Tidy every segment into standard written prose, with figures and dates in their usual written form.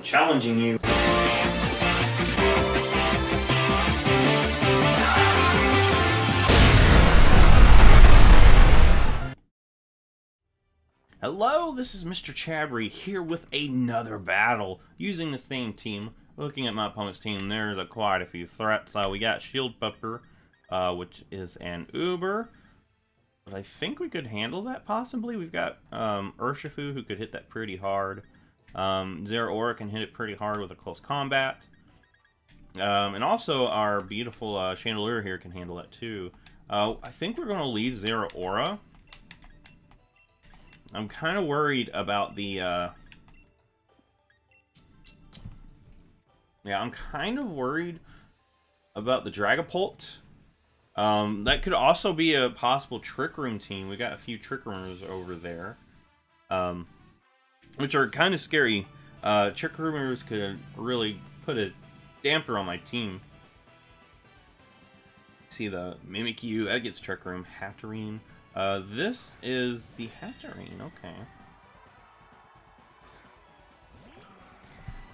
Challenging you. Hello, this is Mr. Chabry here with another battle using the same team. Looking at my opponent's team, there's quite a few threats. We got Shield Pepper, which is an Uber. But I think we could handle that possibly. We've got Urshifu, who could hit that pretty hard. Zeraora can hit it pretty hard with a close combat. And also our beautiful Chandelier here can handle that too. I think we're going to leave Zeraora. I'm kind of worried about the... Yeah, I'm kind of worried about the Dragapult. That could also be a possible Trick Room team. We got a few Trick Roomers over there. Which are kind of scary. Trick Roomers could really put a damper on my team. See the Mimikyu, that gets Trick Room. Hatterene. This is the Hatterene, okay.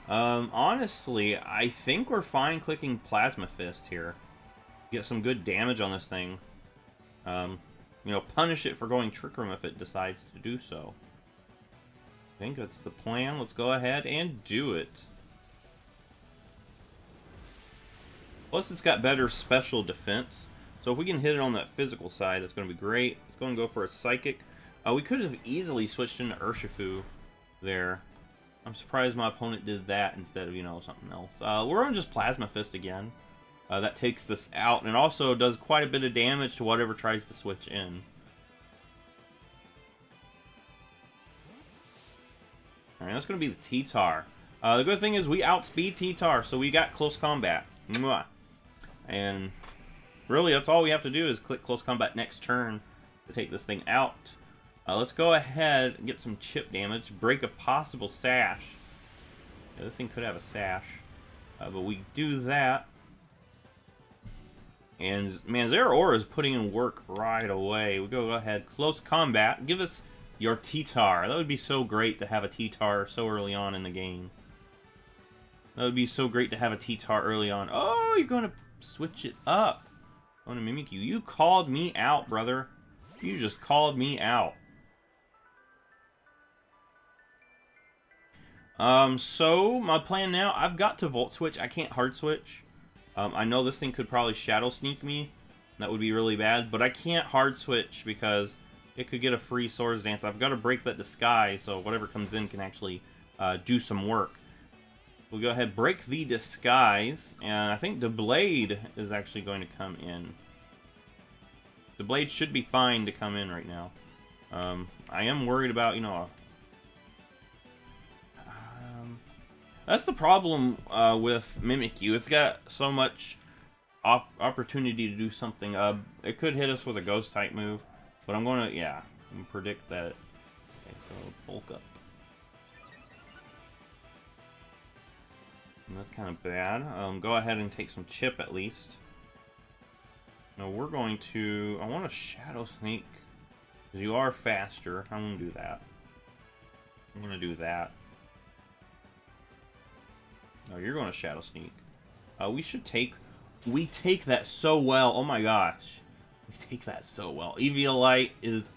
Honestly, I think we're fine clicking Plasma Fist here. Get some good damage on this thing. You know, punish it for going Trick Room if it decides to do so. I think that's the plan. Let's go ahead and do it. Plus, it's got better special defense. So if we can hit it on that physical side, that's going to be great. It's going to go for a Psychic. We could have easily switched into Urshifu there. I'm surprised my opponent did that instead of, you know, something else. We're on just Plasma Fist again. That takes this out, and it also does quite a bit of damage to whatever tries to switch in. Alright, that's going to be the T-Tar. The good thing is we outspeed T-Tar, so we got close combat. Mwah. And really, that's all we have to do is click close combat next turn to take this thing out. Let's go ahead and get some chip damage. Break a possible Sash. Yeah, this thing could have a Sash. But we do that. And, man, Zeraora is putting in work right away. We go ahead, close combat. Give us your T-Tar. That would be so great to have a T-Tar so early on in the game. That would be so great to have a T-Tar early on. Oh, you're going to switch it up. I'm going to Mimikyu. You called me out, brother. You just called me out. So, my plan now, I've got to Volt Switch. I can't Hard Switch. I know this thing could probably Shadow Sneak me. That would be really bad. But I can't Hard Switch because it could get a free Swords Dance. I've got to break that Disguise so whatever comes in can actually do some work. We'll go ahead, break the Disguise. And I think Doublade is actually going to come in. Doublade should be fine to come in right now. I am worried about, you know... That's the problem with Mimikyu. It's got so much opportunity to do something. It could hit us with a Ghost type move, but I'm going to, yeah, I'm gonna predict that. Okay, so bulk up. And that's kind of bad. Go ahead and take some chip at least. Now we're going to, I want to Shadow Sneak, because you are faster. I'm going to do that. I'm going to do that. Oh, you're going to Shadow Sneak. We should take... We take that so well. Oh my gosh. We take that so well. Eviolite is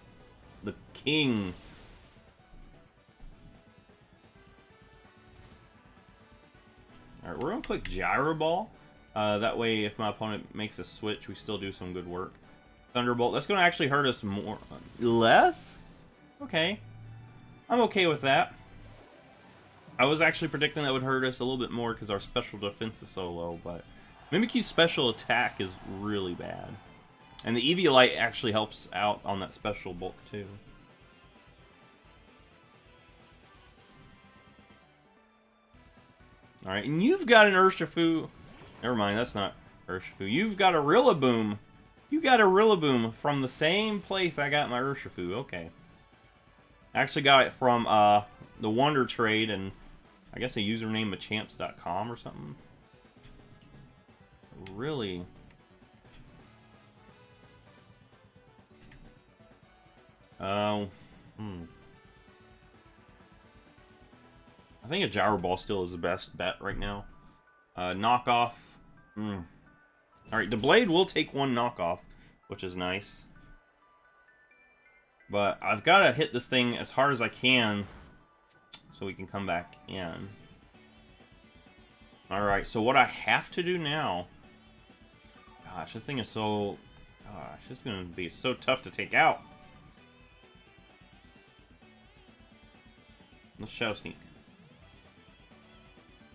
the king. Alright, we're going to click Gyro Ball. That way, if my opponent makes a switch, we still do some good work. Thunderbolt. That's going to actually hurt us more. Less? Okay. I'm okay with that. I was actually predicting that would hurt us a little bit more because our special defense is so low, but Mimikyu's special attack is really bad. And the Eviolite actually helps out on that special bulk too. Alright, and you've got an Urshifu. Never mind, that's not Urshifu. You've got a Rillaboom. You got a Rillaboom from the same place I got my Urshifu. Okay. I actually got it from the Wonder Trade and I guess a username machamps.com or something. Really? I think a Gyro Ball still is the best bet right now. Knockoff. Alright, Doublade will take one knockoff, which is nice. But I've got to hit this thing as hard as I can so we can come back in. Alright, so what I have to do now... Gosh, this thing is so... Gosh, it's going to be so tough to take out. Let's Shadow Sneak.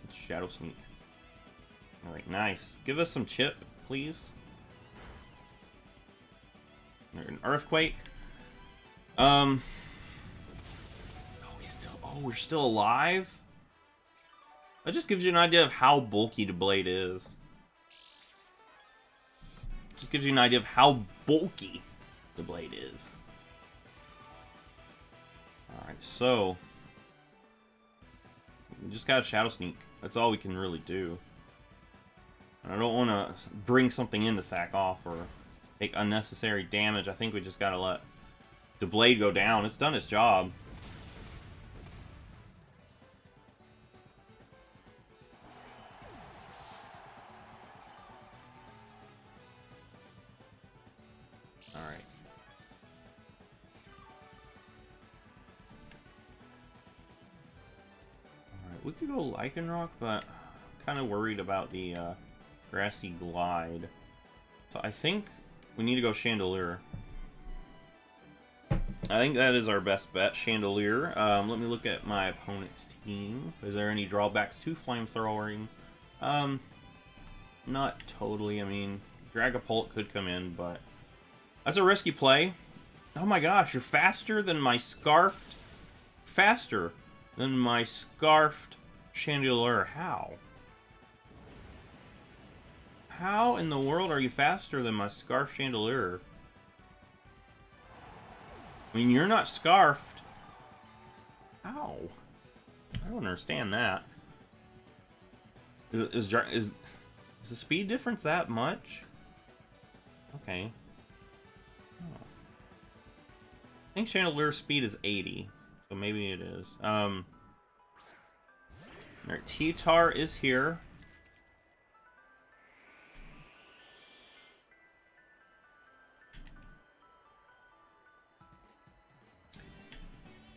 Let's Shadow Sneak. Alright, nice. Give us some chip, please. An Earthquake. Oh, we're still alive? That just gives you an idea of how bulky Doublade is. Just gives you an idea of how bulky Doublade is. Alright, so... we just gotta Shadow Sneak. That's all we can really do. And I don't want to bring something in to sack off or take unnecessary damage. I think we just gotta let Doublade go down. It's done its job. Alright. Alright, we could go Lycanroc, but I'm kind of worried about the Grassy Glide. So I think we need to go Chandelier. I think that is our best bet, Chandelier. Let me look at my opponent's team. Is there any drawbacks to Flamethrowing? Not totally. I mean, Dragapult could come in, but that's a risky play. Oh my gosh, you're faster than my Scarfed... Faster than my Scarfed Chandelier. How? How in the world are you faster than my Scarfed Chandelier? I mean, you're not Scarfed. How? I don't understand that. Is the speed difference that much? Okay. Oh. I think Chandelier's speed is 80, so maybe it is. Alright, T-Tar is here.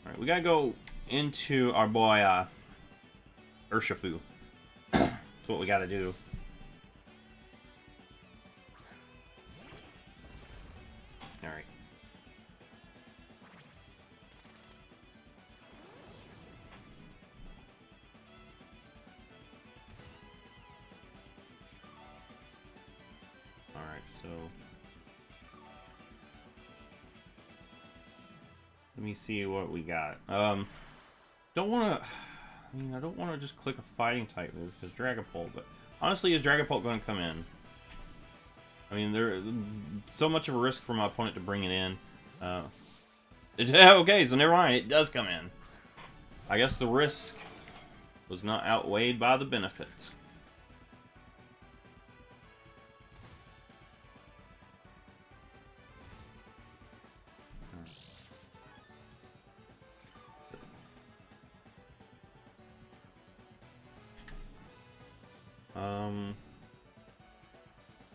Alright, we gotta go into our boy, Urshifu. That's what we gotta do. Alright. Alright, so... let me see what we got. Don't want to... I mean, I don't want to just click a fighting type move because Dragapult, but honestly, is Dragapult going to come in? I mean, there's so much of a risk for my opponent to bring it in. Okay, so never mind, it does come in. I guess the risk was not outweighed by the benefits.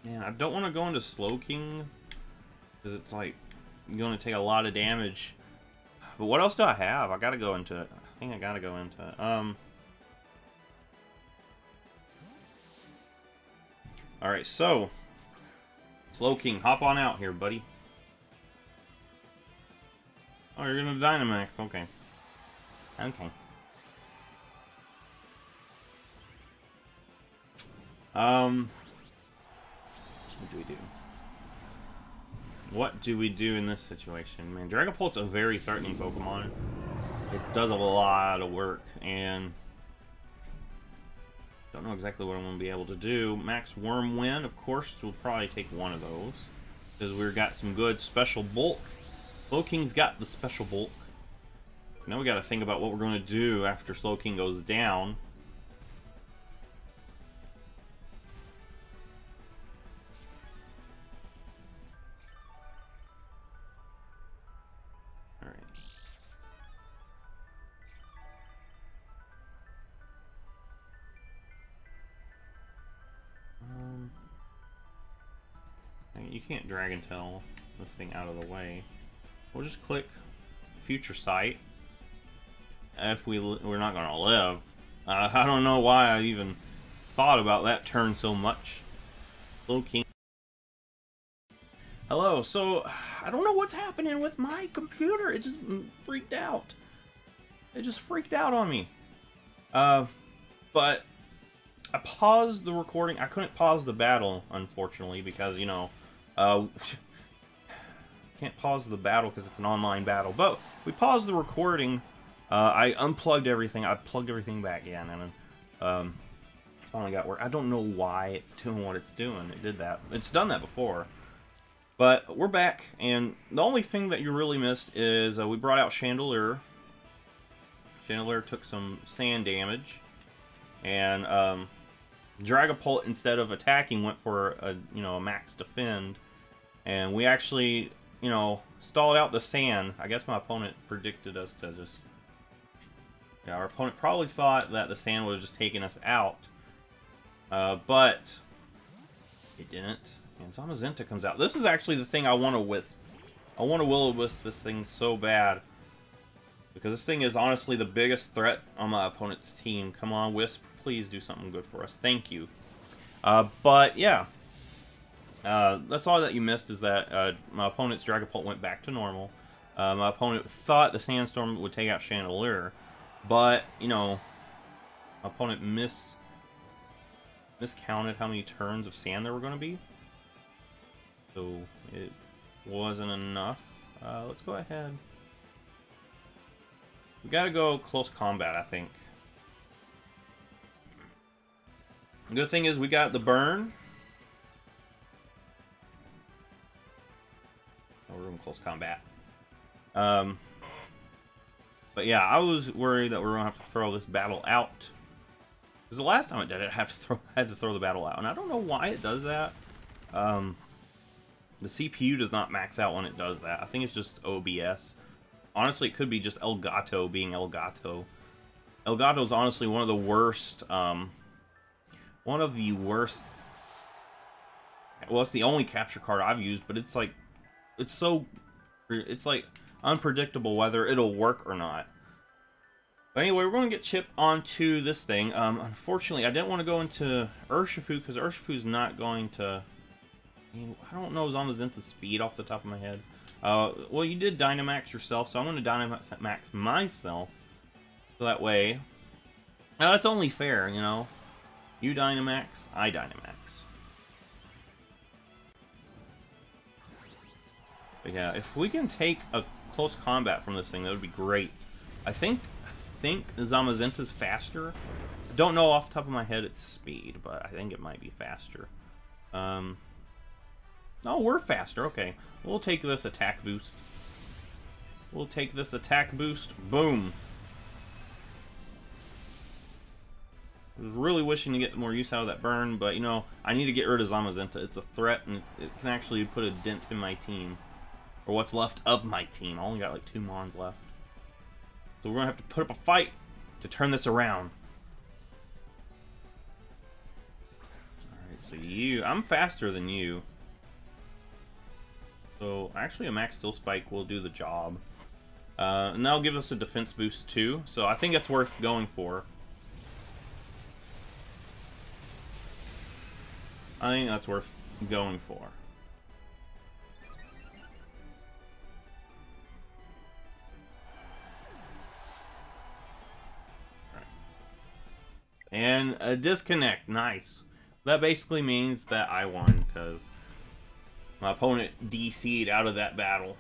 Man, I don't want to go into Slowking because it's like going to take a lot of damage. But what else do I have? I gotta go into it. I think I gotta go into it. Alright, so Slowking, hop on out here, buddy. Oh, you're gonna Dynamax. Okay. Okay. What do we do? What do we do in this situation? Man, Dragapult's a very threatening Pokemon. It does a lot of work, and don't know exactly what I'm going to be able to do. Max Wormwind, of course, will probably take one of those, because we've got some good special bulk. Slowking's got the special bulk. Now we got to think about what we're going to do after Slowking goes down. You can't Dragon Tail this thing out of the way. We'll just click Future Sight. If we're not gonna live. I don't know why I even thought about that turn so much. Little King. Hello, so I don't know what's happening with my computer. It just freaked out. It just freaked out on me. But I paused the recording. I couldn't pause the battle, unfortunately, because, you know, can't pause the battle because it's an online battle. But we paused the recording. I unplugged everything. I plugged everything back in, and finally got work. I don't know why it's doing what it's doing. It did that. It's done that before. But we're back, and the only thing that you really missed is we brought out Chandelier. Chandelier took some sand damage, and Dragapult, instead of attacking, went for a max defend, and we actually stalled out the sand. I guess my opponent predicted us to just. Yeah, our opponent probably thought that the sand would have just taken us out, but it didn't. And Zamazenta comes out. This is actually the thing I want to Wisp. I want to Will-O-Wisp this thing so bad. Because this thing is honestly the biggest threat on my opponent's team. Come on, Wisp. Please do something good for us. Thank you. But, yeah. That's all that you missed is that my opponent's Dragapult went back to normal. My opponent thought the Sandstorm would take out Chandelier. But, my opponent miscounted how many turns of sand there were going to be. So it wasn't enough. Let's go ahead. We gotta go close combat, I think. The good thing is we got the burn. Oh, we're in close combat. But yeah, I was worried that we were gonna have to throw this battle out. Because the last time it did it, I had to throw the battle out, and I don't know why it does that. The CPU does not max out when it does that. I think it's just OBS. Honestly, it could be just Elgato being Elgato. Elgato is honestly one of the worst. Well, it's the only capture card I've used, but it's like unpredictable whether it'll work or not. But anyway, we're going to get Chip onto this thing. Unfortunately, I didn't want to go into Urshifu because Urshifu's not going to. I don't know Zamazenta's speed off the top of my head. Well, you did Dynamax yourself, so I'm going to Dynamax myself. So that way... Now, that's only fair, you know? You Dynamax, I Dynamax. But yeah, if we can take a close combat from this thing, that would be great. I think Zamazenta's faster. I don't know off the top of my head its speed, but I think it might be faster. Oh, we're faster. Okay. We'll take this attack boost. We'll take this attack boost. Boom. I was really wishing to get more use out of that burn, but, I need to get rid of Zamazenta. It's a threat, and it can actually put a dent in my team. Or what's left of my team. I only got, like, 2 Mons left. So we're going to have to put up a fight to turn this around. Alright, so I'm faster than you. So, actually a Max Steel Spike will do the job. And that'll give us a defense boost too, so I think that's worth going for. I think that's worth going for. Right. And a disconnect, nice. That basically means that I won, because my opponent DC'd out of that battle.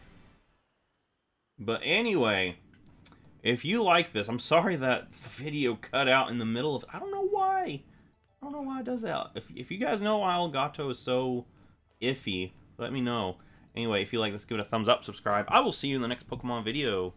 But anyway, if you like this, I'm sorry that the video cut out in the middle of... I don't know why. I don't know why it does that. If you guys know why Elgato is so iffy, let me know. Anyway, if you like this, give it a thumbs up, subscribe. I will see you in the next Pokemon video.